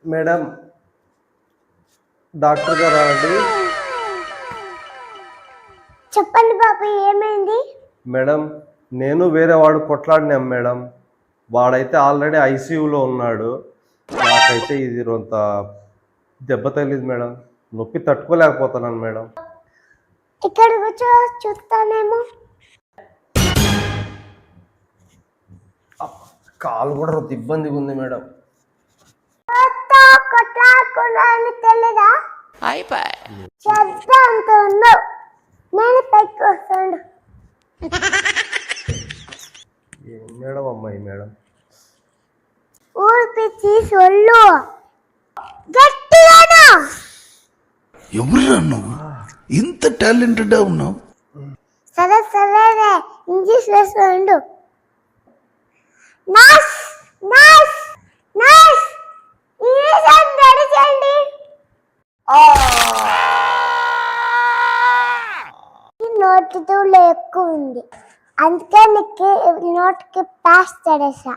Madam doctor గారా అండి? చెప్పండి బాబు, ఏమైంది? మేడం నేను వేరే వాడు కొట్లాడినాం మేడం. వాడైతే ఆల్రెడీ ఐసీయూలో ఉన్నాడు. నాకైతే ఇది కొంత దెబ్బ తగిలింది మేడం. నొప్పి తట్టుకోలేకపోతున్నాను మేడం. ఇక్కడ కూర్చో, చూస్తానేమో. కాలు కూడా కొంత ఇబ్బందిగా ఉంది మేడం. కొట్లాడుకున్నాను తెలీదా? చెప్తాంతో ఉన్నావు. నేను పైకి వస్తాను. ఏం మేడం అమ్మాయి మేడం? ఊరిపిచ్చి సొల్లు గట్టిగానా? ఎవరు నువ్వు ఇంత టాలెంటెడ్ ఉన్నావు? సరే సరేనే, ఇంగ్లీష్ వేసుకోండు. నైస్ నైస్ నైస్, ఇంగ్లీష్ అని రెడీ చేయండి. నోటి తూలు ఎక్కువ ఉంది, అందుకే నీకు నోటికి ప్యాస్ చేసా,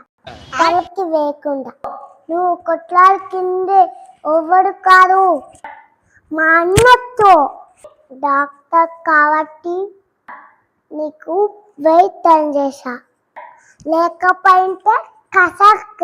తలకి వేయకుండా. నువ్వు కొట్లాడుతుంది ఎవడు కాదు, మా అన్నతో. డాక్టర్ కాబట్టి నీకు వెయిట్ అని చేసా, లేకపోతే కసాక్